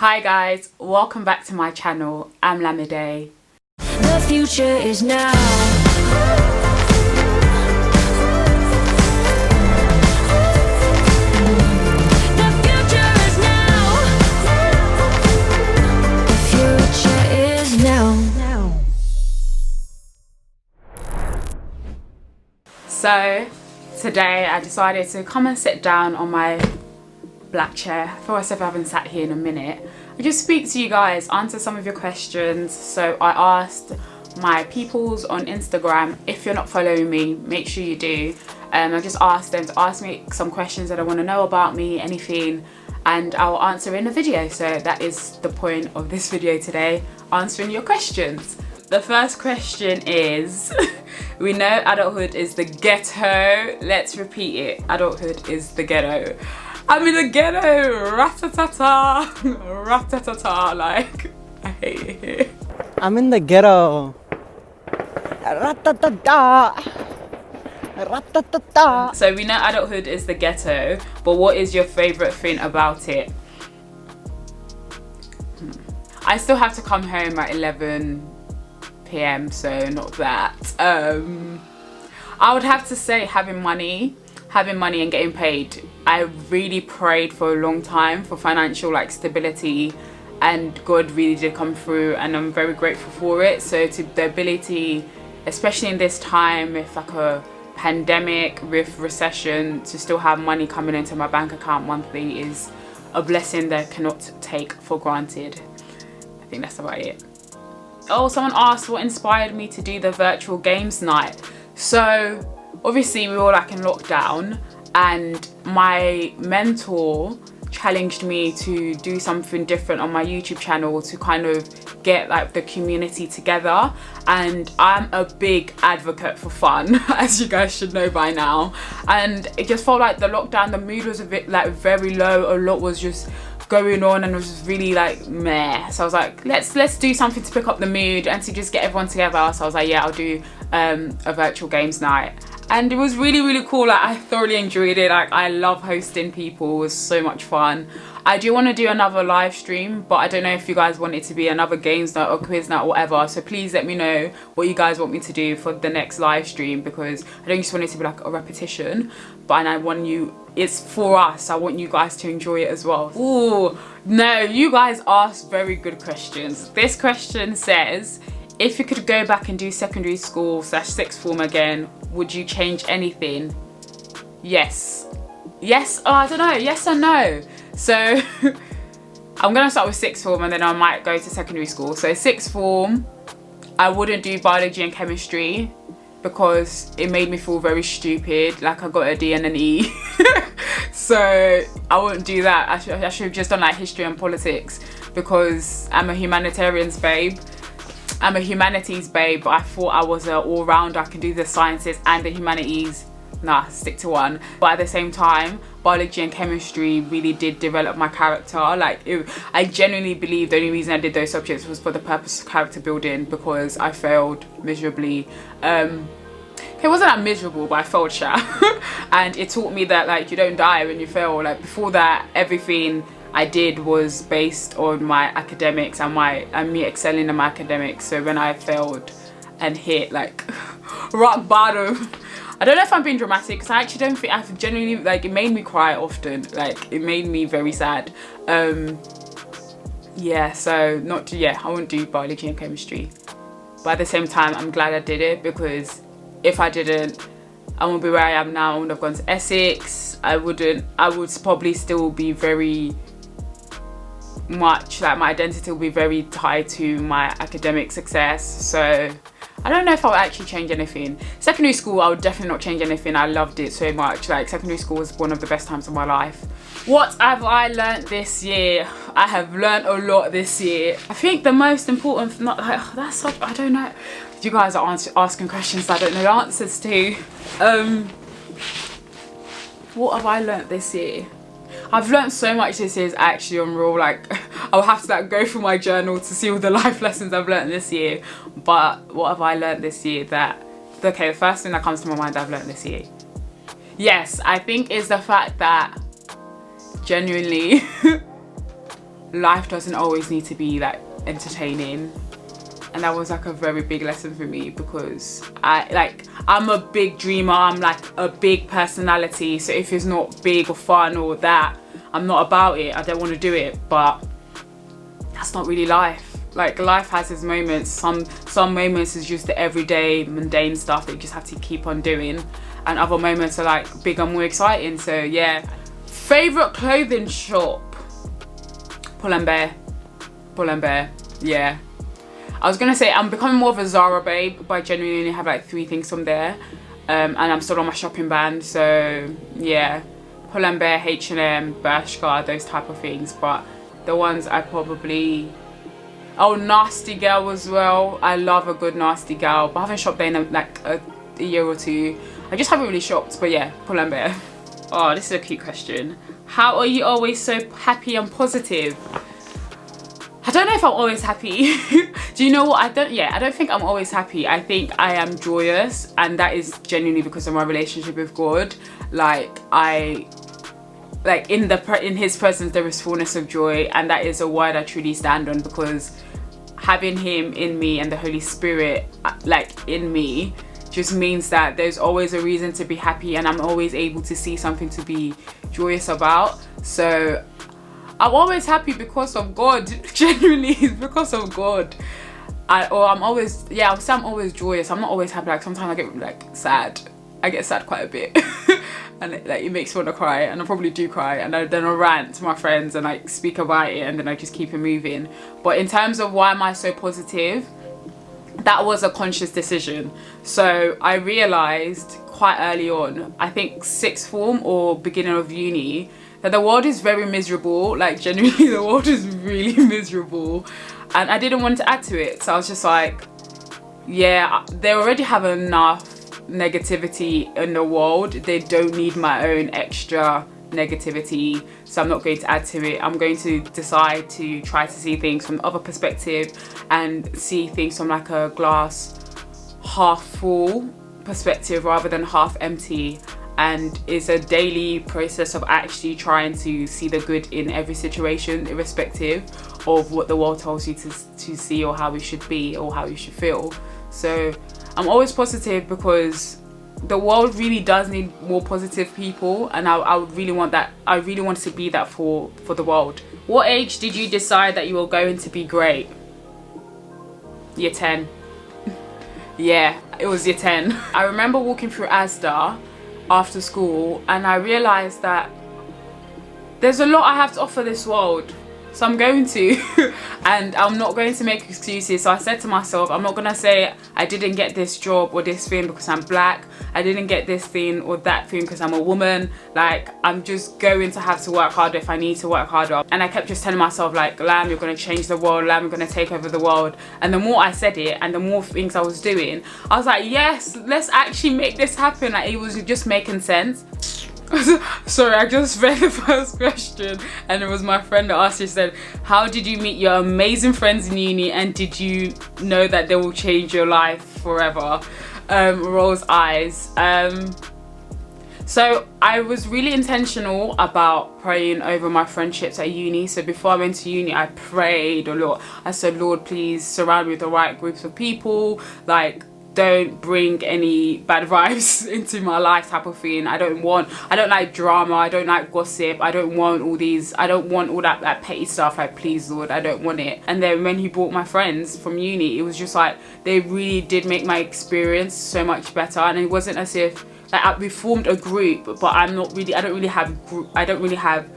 Hi guys, welcome back to my channel. I'm Lamide. The future is now. The future is now. The future is now. So today I decided to come and sit down on my black chair. I feel as if I haven't sat here in a minute. I just speak to you guys, answer some of your questions. So I asked my peoples on Instagram, if you're not following me, make sure you do. I just asked them to ask me some questions that I want to know about me, anything, and I'll answer in a video. So that is the point of this video today, answering your questions. The first question is, we know adulthood is the ghetto. Let's repeat it. Adulthood is the ghetto. I'm in the ghetto, ratatata, ratatata, like, I hate it here. I'm in the ghetto, ratatata, ratatata. So we know adulthood is the ghetto, but what is your favourite thing about it? I still have to come home at 11 PM, so not that. I would have to say having money and getting paid. I really prayed for a long time for financial stability, and God really did come through, and I'm very grateful for it. So to the ability, especially in this time with like a pandemic, with recession, to still have money coming into my bank account monthly is a blessing that I cannot take for granted. I think that's about it. Oh, someone asked what inspired me to do the virtual games night. So obviously we were in lockdown, and my mentor challenged me to do something different on my YouTube channel to kind of get the community together. And I'm a big advocate for fun, as you guys should know by now. And it just felt like the lockdown, the mood was a bit very low. A lot was just going on, and it was just really meh. So I was like, let's do something to pick up the mood and to just get everyone together. So I was like, yeah, I'll do a virtual games night. And it was really cool. I thoroughly enjoyed it. I love hosting people. It was so much fun. I do want to do another live stream, but I don't know if you guys want it to be another games night or quiz night or whatever. So please let me know what you guys want me to do for the next live stream, because I don't just want it to be a repetition, but I want you, it's for us. I want you guys to enjoy it as well. Ooh, no, you guys asked very good questions. This question says, if you could go back and do secondary school / sixth form again, would you change anything? Yes. Yes, I don't know, yes or no. So I'm gonna start with sixth form, and then I might go to secondary school. So sixth form, I wouldn't do biology and chemistry because it made me feel very stupid. I got a D and an E. So I wouldn't do that. I should have just done history and politics, because I'm a humanitarians babe. I'm a humanities babe, but I thought I was an all-rounder. I can do the sciences and the humanities. Nah, stick to one. But at the same time, biology and chemistry really did develop my character. I genuinely believe the only reason I did those subjects was for the purpose of character building, because I failed miserably. It wasn't that miserable, but I failed sha. And it taught me that you don't die when you fail. Before that, everything I did was based on my academics and me excelling in my academics. So when I failed and hit rock bottom, I don't know if I'm being dramatic, because I actually don't think I've genuinely it made me cry often. It made me very sad. Yeah, so I wouldn't do biology and chemistry. But at the same time, I'm glad I did it, because if I didn't, I wouldn't be where I am now. I wouldn't have gone to Essex. I would probably still be very much my identity will be very tied to my academic success. So I don't know if I would actually change anything. Secondary school, I would definitely not change anything. I loved it so much. secondary school was one of the best times of my life. What have I learnt this year? I have learnt a lot this year. I think the most important, I don't know. You guys are asking questions I don't know the answers to. What have I learnt this year? I've learnt so much this year, is actually unreal. I'll have to go through my journal to see all the life lessons I've learnt this year. But what have I learnt this year the first thing that comes to my mind I've learnt this year, yes, I think is the fact that genuinely life doesn't always need to be like entertaining. And that was like a very big lesson for me, because I'm a big dreamer, I'm like a big personality, so if it's not big or fun or that, I'm not about it, I don't want to do it. But that's not really life. Like, life has its moments. Some moments is just the everyday mundane stuff that you just have to keep on doing, and other moments are like big and more exciting. So yeah. Favorite clothing shop? Pull and Bear. Yeah, I was gonna say I'm becoming more of a Zara babe, but I genuinely have like 3 things from there, and I'm still on my shopping ban. So yeah, Pull and Bear, H&M, Bershka, those type of things. But the ones I probably, oh, Nasty Girl as well. I love a good Nasty Girl, but I haven't shopped there in like a year or 2. I just haven't really shopped. But yeah, Pull and Bear. Oh, this is a cute question. How are you always so happy and positive? I don't know if I'm always happy. Do you know what? I don't think I'm always happy. I think I am joyous, and that is genuinely because of my relationship with God. In his presence there is fullness of joy, and that is a word I truly stand on, because having him in me and the Holy Spirit like in me just means that there's always a reason to be happy, and I'm always able to see something to be joyous about. So I'm always happy because of God. Genuinely, it's because of God. I'm always joyous. I'm not always happy. Like, sometimes I get like sad. I get sad quite a bit. And it makes me want to cry, and I probably do cry, and then I rant to my friends and like speak about it, and then I just keep it moving. But in terms of why am I so positive, that was a conscious decision. So I realized quite early on, I think 6th form or beginning of uni, that the world is very miserable. Like, genuinely, the world is really miserable, and I didn't want to add to it. So I was just like, yeah, they already have enough negativity in the world. They don't need my own extra negativity, so I'm not going to add to it. I'm going to decide to try to see things from the other perspective, and see things from like a glass half full perspective rather than half empty. And it's a daily process of actually trying to see the good in every situation, irrespective of what the world tells you to see, or how we should be, or how you should feel. So I'm always positive, because the world really does need more positive people, and I would really want that. I really want to be that for the world. What age did you decide that you were going to be great? Year 10. Yeah, it was year 10. I remember walking through Asda after school, and I realized that there's a lot I have to offer this world, so I'm going to. And I'm not going to make excuses. So I said to myself, I'm not gonna say I didn't get this job or this thing because I'm black, I didn't get this thing or that thing because I'm a woman. Like, I'm just going to have to work harder if I need to work harder. And I kept just telling myself, like, Lamb, you're gonna change the world, Lamb, you're gonna take over the world. And the more I said it, and the more things I was doing, I was like, yes, let's actually make this happen. Like, it was just making sense. Sorry, I just read the first question, and it was my friend that asked. She said, how did you meet your amazing friends in uni, and did you know that they will change your life forever? Rolls eyes. So I was really intentional about praying over my friendships at uni. So before I went to uni, I prayed a lot. I said, Lord, please surround me with the right groups of people. Like, don't bring any bad vibes into my life, type of thing. I don't like drama, I don't like gossip, I don't want all that petty stuff. Like, please, Lord, I don't want it. And then when he brought my friends from uni, it was just like, they really did make my experience so much better. And it wasn't as if, like, we formed a group, but I don't really have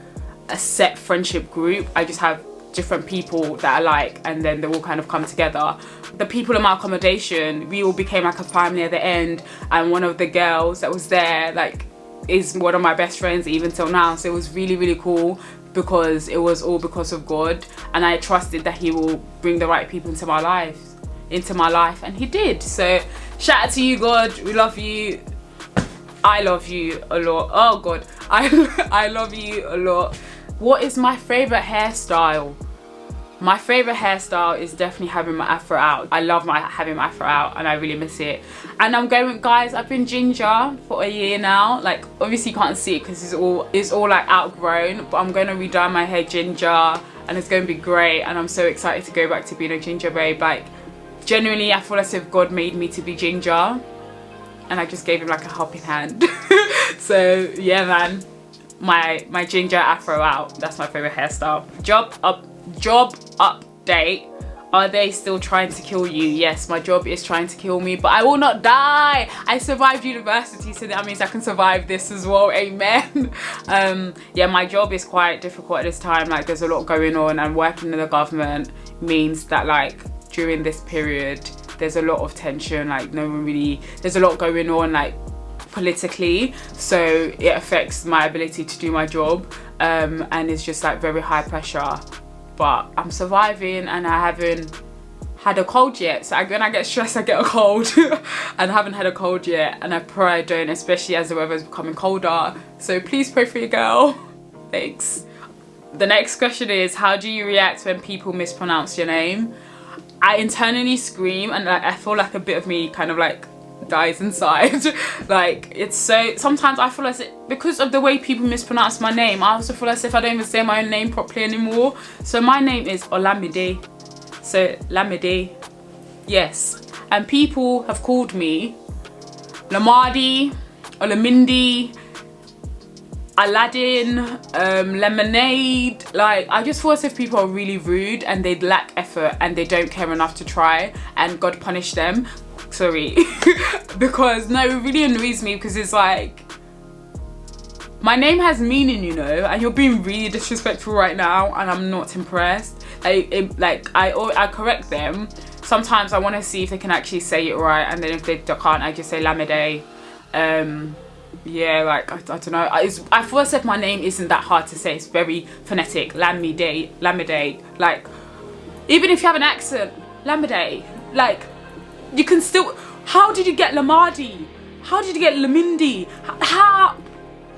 a set friendship group. I just have different people that I like, and then they all kind of come together. The people in my accommodation, we all became like a family at the end, and one of the girls that was there, like, is one of my best friends even till now. So it was really, really cool, because it was all because of God, and I trusted that he will bring the right people into my life, and he did. So shout out to you, God. We love you. I love you a lot. Oh God, I love you a lot. What is my favorite hairstyle? My favorite hairstyle is definitely having my afro out. I love having my afro out, and I really miss it. And guys, I've been ginger for a year now. Like, obviously you can't see it because it's all like outgrown, but I'm going to redye my hair ginger. and it's going to be great, and I'm so excited to go back to being a ginger babe. Like, genuinely, I feel as if God made me to be ginger, and I just gave him like a helping hand. So yeah, man, my ginger afro out. That's my favorite hairstyle. Job update. Are they still trying to kill you? Yes, my job is trying to kill me, but I will not die. I survived university, so that means I can survive this as well. Amen. Yeah, my job is quite difficult at this time. Like, there's a lot going on, and working in the government means that, like, during this period there's a lot of tension. Like, there's a lot going on, like, politically, so it affects my ability to do my job, and it's just like very high pressure. But I'm surviving, and I haven't had a cold yet. So when I get stressed, I get a cold. And I haven't had a cold yet, and I pray I don't, especially as the weather is becoming colder. So please pray for your girl. Thanks. The next question is, how do you react when people mispronounce your name? I internally scream, and I feel like a bit of me kind of like dies inside. Like, it's so, sometimes I feel as if, because of the way people mispronounce my name, I also feel as if I don't even say my own name properly anymore. So my name is Olamide, so Lamide, yes, and people have called me Lamadi, Olamindi, Aladdin, Lemonade. Like, I just feel as if people are really rude, and they lack effort, and they don't care enough to try, and God punish them. Sorry. Because no, it really annoys me, because it's like, my name has meaning, you know, and you're being really disrespectful right now, and I'm not impressed. I correct them. Sometimes I want to see if they can actually say it right, and then if they can't, I just say Lamide. Yeah, like, I don't know. I feel as if my name isn't that hard to say. It's very phonetic. Lamide. Like, even if you have an accent, Lamide. Like, you can still. How did you get Lamadi? How did you get Lamindi? How?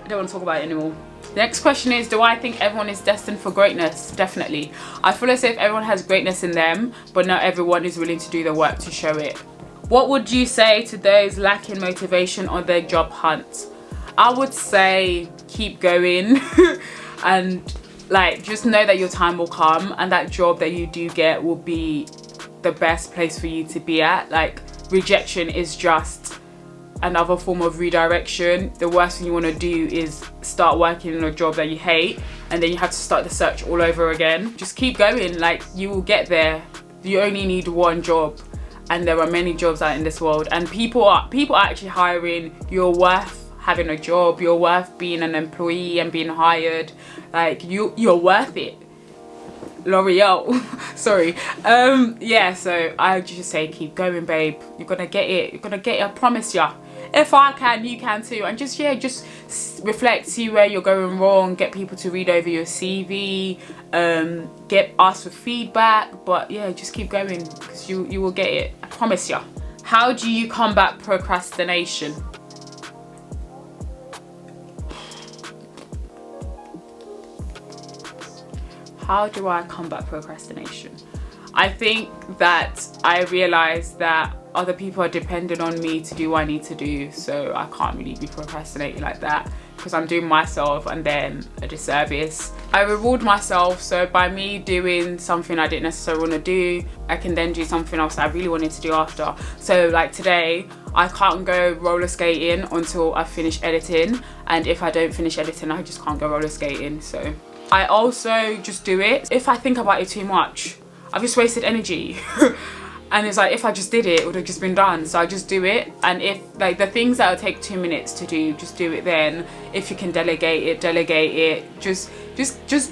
I don't want to talk about it anymore. The next question is, do I think everyone is destined for greatness? Definitely. I feel as if everyone has greatness in them, but not everyone is willing to do the work to show it. What would you say to those lacking motivation on their job hunt? I would say keep going and, like, just know that your time will come, and that job that you do get will be the best place for you to be at. Like, rejection is just another form of redirection. The worst thing you want to do is start working in a job that you hate, and then you have to start the search all over again. Just keep going. Like, you will get there. You only need one job, and there are many jobs out in this world, and people are actually hiring. You're worth having a job. You're worth being an employee and being hired. Like, you're worth it. L'Oreal. Sorry. Yeah, so I just say keep going, babe. You're gonna get it. You're gonna get it, I promise ya. If I can, you can too. And just, yeah, just reflect, see where you're going wrong, get people to read over your CV, ask for feedback. But yeah, just keep going, because you will get it, I promise ya. How do you combat procrastination? How do I combat procrastination? I think that I realized that other people are dependent on me to do what I need to do, so I can't really be procrastinating like that, because I'm doing myself and then a disservice. I reward myself, so by me doing something I didn't necessarily want to do, I can then do something else I really wanted to do after. So like today, I can't go roller skating until I finish editing, and if I don't finish editing, I just can't go roller skating. So I also just do it. If I think about it too much, I've just wasted energy. And it's like, if I just did it, it would have just been done. So I just do it. And if, like, the things that will take 2 minutes to do, just do it then. If you can delegate it, delegate it. Just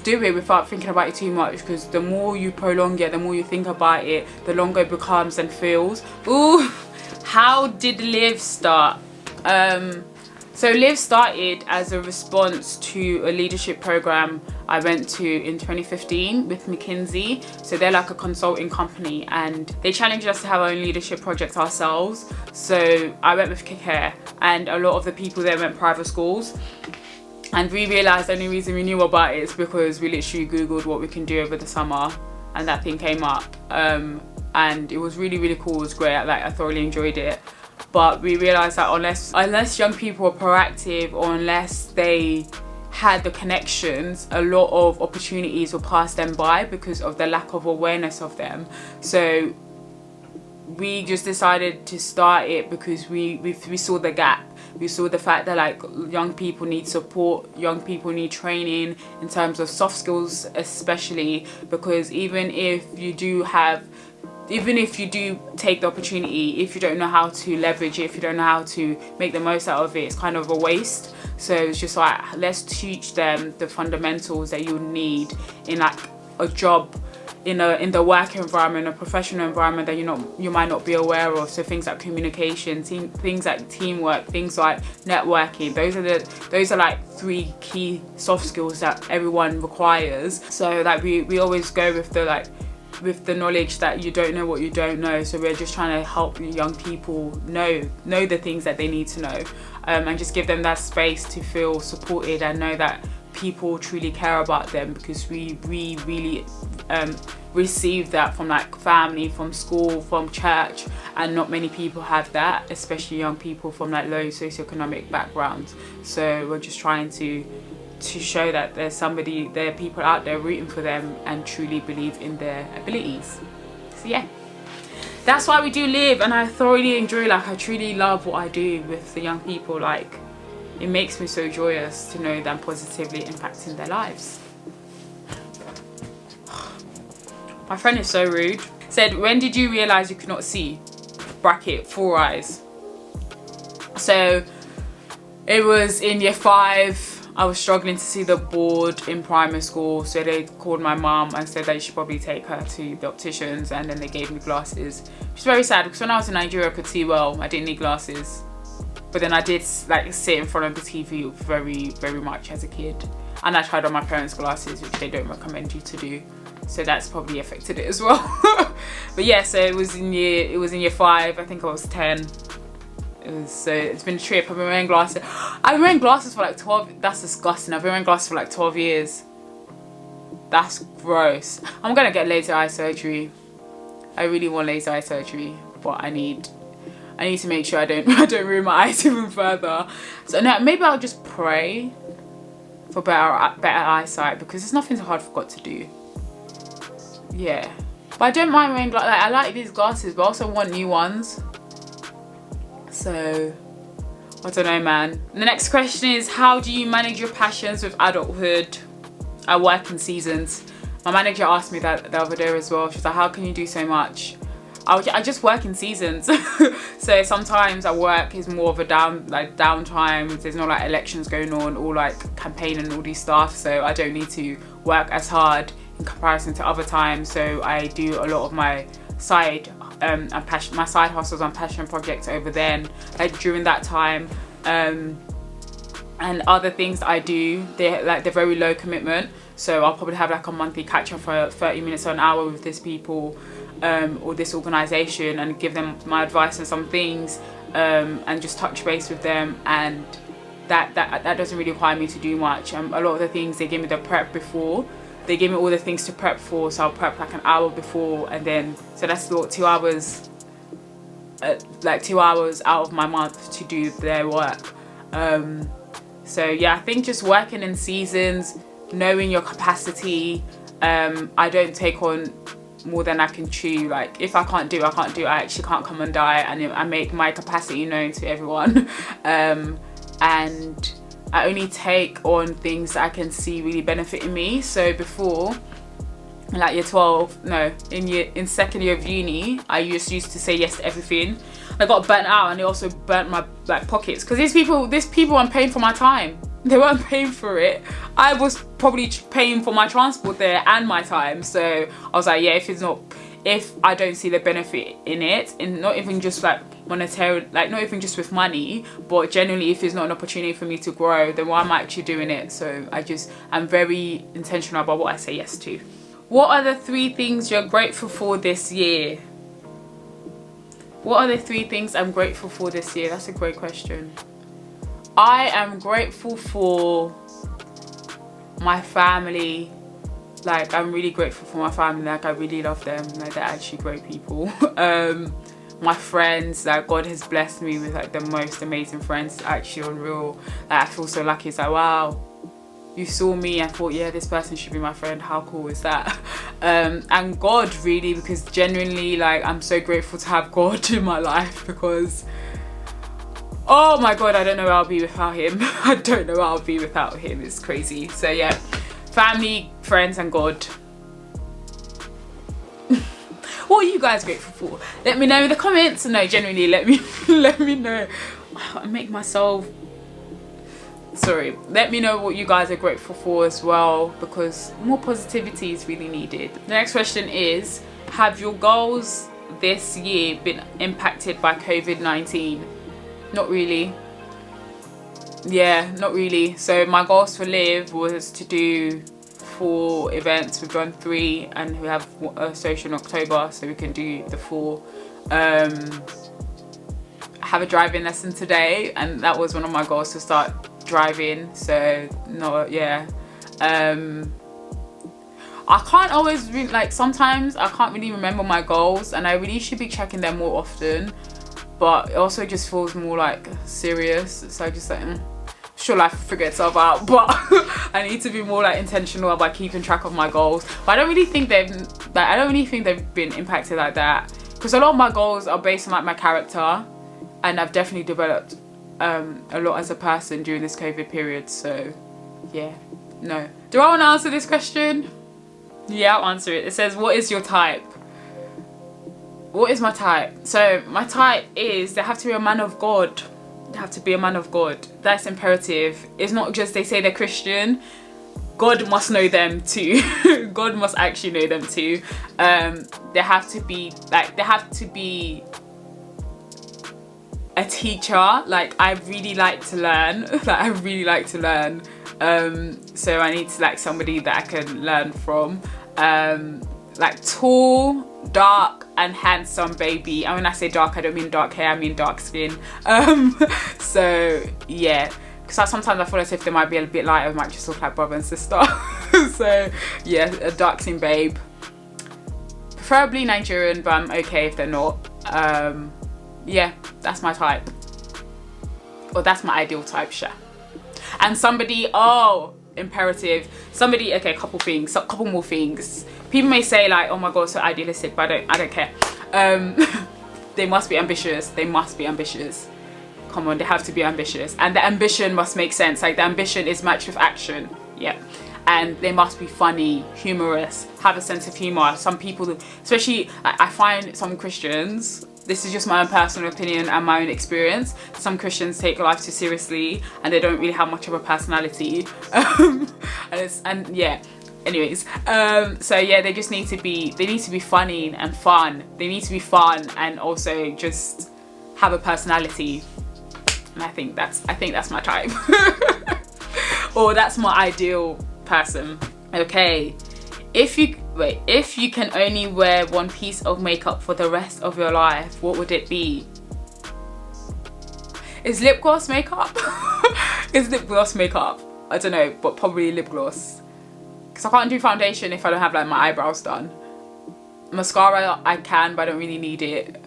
do it without thinking about it too much, because the more you prolong it, the more you think about it, the longer it becomes and feels. Ooh, how did Live start? So Live started as a response to a leadership program I went to in 2015 with McKinsey. So they're like a consulting company, and they challenged us to have our own leadership projects ourselves. So I went with Kick Hair, and a lot of the people there went private schools. And we realised the only reason we knew about it is because we literally Googled what we can do over the summer, and that thing came up. And it was really, really cool. It was great. Like, I thoroughly enjoyed it. But we realised that unless young people are proactive, or unless they had the connections, a lot of opportunities will pass them by because of the lack of awareness of them. So we just decided to start it because we saw the gap. We saw the fact that like young people need support, young people need training in terms of soft skills, especially because even if you do take the opportunity, if you don't know how to leverage it, if you don't know how to make the most out of it, it's kind of a waste. So it's just like, let's teach them the fundamentals that you need in like a job, in the work environment, a professional environment that you might not be aware of. So things like communication, things like teamwork, things like networking. Those are like 3 key soft skills that everyone requires. So like we always go with the knowledge that you don't know what you don't know. So we're just trying to help young people know the things that they need to know, and just give them that space to feel supported and know that people truly care about them, because we really receive that from like family, from school, from church, and not many people have that, especially young people from like low socioeconomic backgrounds. So we're just trying to show that there are people out there rooting for them and truly believe in their abilities. So yeah, that's why we do live, and I thoroughly enjoy, like I truly love what I do with the young people. Like it makes me so joyous to know that I'm positively impacting their lives. My friend is so rude. Said, when did you realise you could not see? Bracket, 4 eyes. So it was in year 5. I was struggling to see the board in primary school, so they called my mum and said that you should probably take her to the opticians, and then they gave me glasses. Which is very sad because when I was in Nigeria I could see well, I didn't need glasses. But then I did like sit in front of the TV very, very much as a kid. And I tried on my parents' glasses, which they don't recommend you to do. So that's probably affected it as well. But yeah, so it was in year 5, I think I was 10. It's been a trip. I've been wearing glasses. I've been wearing glasses for like 12. That's disgusting. I've been wearing glasses for like 12 years. That's gross. I'm gonna get laser eye surgery. I really want laser eye surgery, but I need to make sure I don't ruin my eyes even further. So no, maybe I'll just pray for better eyesight, because there's nothing so hard for God to do. Yeah, but I don't mind wearing glasses. Like, I like these glasses, but I also want new ones. So I don't know, man. The next question is, how do you manage your passions with adulthood? I work in seasons. My manager asked me that the other day as well. She's like, how can you do so much? I just work in seasons. So sometimes I work is more of a downtime. There's no like elections going on, or like campaign and all these stuff. So I don't need to work as hard in comparison to other times. So I do a lot of my side hustles and passion projects over then, like during that time, and other things that I do, they're very low commitment. So I'll probably have like a monthly catch up for 30 minutes or an hour with these people, or this organization, and give them my advice on some things, and just touch base with them. And that doesn't really require me to do much. A lot of the things, they give me the prep before. They give me all the things to prep for, so I'll prep like an hour before, and then so that's about 2 hours, like 2 hours out of my month to do their work. So yeah, I think just working in seasons, knowing your capacity. I don't take on more than I can chew. Like if I can't do, I actually can't come and die, and I make my capacity known to everyone. And I only take on things that I can see really benefiting me. So before, like in second year of uni, I just used to say yes to everything. I got burnt out, and it also burnt my like pockets, because these people weren't paying for my time. They weren't paying for it. I was probably paying for my transport there and my time. So I was like, yeah, if I don't see the benefit in it, and not even just like monetary, like not even just with money, but generally if it's not an opportunity for me to grow, then why am I actually doing it? So I'm very intentional about what I say yes to. What are the 3 things you're grateful for this year? What are the 3 things I'm grateful for this year? That's a great question. I am grateful for my family. Like I'm really grateful for my family. Like I really love them. Like they're actually great people. My friends, like God has blessed me with like the most amazing friends. It's actually unreal. Like I feel so lucky. It's like, wow, you saw me and thought, yeah, this person should be my friend. How cool is that? And God, really, because genuinely, like, I'm so grateful to have God in my life, because oh my God, I don't know where I'll be without him. I don't know where I'll be without him. It's crazy. So yeah, family, friends, and God. What are you guys grateful for? Let me know in the comments. No, genuinely, let me know. I make myself sorry. Let me know what you guys are grateful for as well, because more positivity is really needed. The next question is, have your goals this year been impacted by COVID-19? Not really. Yeah, not really. So my goals for Live was to do 4 events. We've done 3, and we have a social in October, so we can do the 4. I have a driving lesson today, and that was one of my goals, to start driving. So no, yeah. I can't always like, sometimes I can't really remember my goals, and I really should be checking them more often, but it also just feels more like serious. So I just like, sure, life will figure itself out, but I need to be more like intentional about keeping track of my goals. But I don't really think they've been impacted like that, because a lot of my goals are based on like my character, and I've definitely developed a lot as a person during this COVID period. So yeah, no. Do I want to answer this question? Yeah, I'll answer it. It says, what is your type? What is my type? So my type is, they have to be a man of God. They have to be a man of God. That's imperative. It's not just they say they're Christian. God must know them too. God must actually know them too. They have to be a teacher. Like, I really like to learn. So I need to like somebody that I can learn from. Like tall, dark, and handsome baby. And when I say dark, I don't mean dark hair, I mean dark skin. So yeah, because sometimes I feel as if they might be a bit lighter, might just look like brother and sister. So yeah, a dark skin babe, preferably Nigerian, but I'm okay if they're not. Yeah, that's my type, or that's my ideal type, sure. And somebody, imperative, somebody, okay, couple more things. People may say like, oh my God, so idealistic, but I don't care. They must be ambitious. Come on, they have to be ambitious, and the ambition must make sense. Like, the ambition is matched with action. Yeah. And they must be funny, humorous, have a sense of humor. Some people, especially, I find some Christians, this is just my own personal opinion and my own experience, some Christians take life too seriously, and they don't really have much of a personality. And yeah, anyways, so yeah, they just need to be, funny and fun. They need to be fun and also just have a personality. And I think that's my type. Or that's my ideal person. Okay, if you can only wear one piece of makeup for the rest of your life, what would it be? Is lip gloss makeup? Is lip gloss makeup? I don't know, but probably lip gloss, because I can't do foundation if I don't have like my eyebrows done. Mascara I can, but I don't really need it.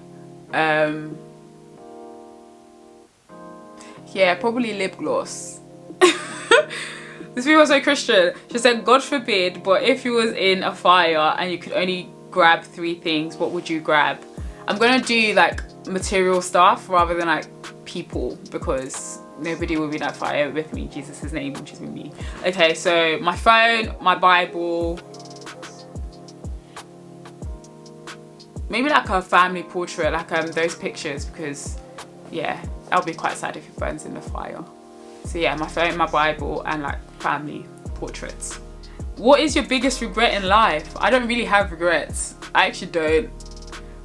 Yeah, probably lip gloss. This video was so Christian. She said, God forbid, but if you was in a fire and you could only grab 3 things, what would you grab? I'm gonna do like material stuff rather than like people, because nobody will be in that fire with me in Jesus' name, which is with me. Okay, so my phone, my Bible, maybe like a family portrait, like those pictures, because yeah, that'll be quite sad if it burns in the fire. So yeah, my phone, my Bible, and like family portraits. What is your biggest regret in life? I don't really have regrets. I actually don't.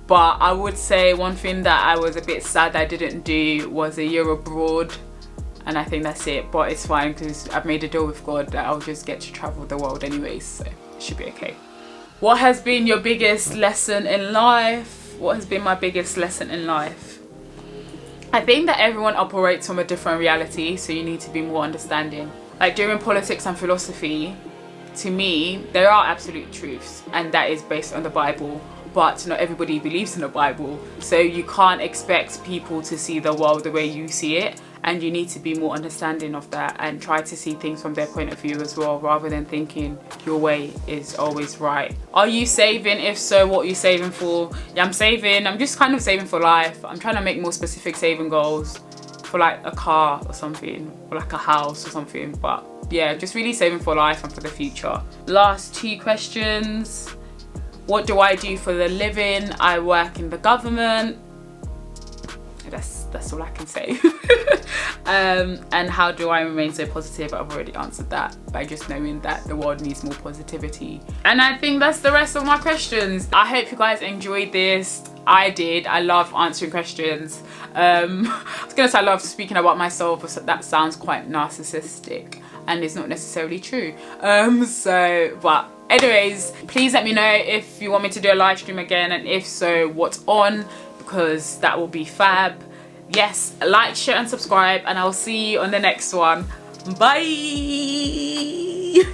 But I would say one thing that I was a bit sad I didn't do was a year abroad. And I think that's it. But it's fine, because I've made a deal with God that I'll just get to travel the world anyways. So it should be okay. What has been your biggest lesson in life? What has been my biggest lesson in life? I think that everyone operates from a different reality, so you need to be more understanding. Like during politics and philosophy, to me, there are absolute truths, and that is based on the Bible, but not everybody believes in the Bible. So you can't expect people to see the world the way you see it, and you need to be more understanding of that and try to see things from their point of view as well, rather than thinking your way is always right. Are you saving? If so, what are you saving for? Yeah, I'm saving. I'm just kind of saving for life. I'm trying to make more specific saving goals for like a car or something, or like a house or something. But yeah, just really saving for life and for the future. Last 2 questions. What do I do for the living? I work in the government. That's all I can say. And how do I remain so positive? I've already answered that by just knowing that the world needs more positivity. And I think that's the rest of my questions. I hope you guys enjoyed this. I did. I love answering questions. I was gonna say I love speaking about myself, but that sounds quite narcissistic and it's not necessarily true. But anyways, please let me know if you want me to do a live stream again, and if so, what's on, because that will be fab. Yes, like, share and subscribe, and I'll see you on the next one. Bye.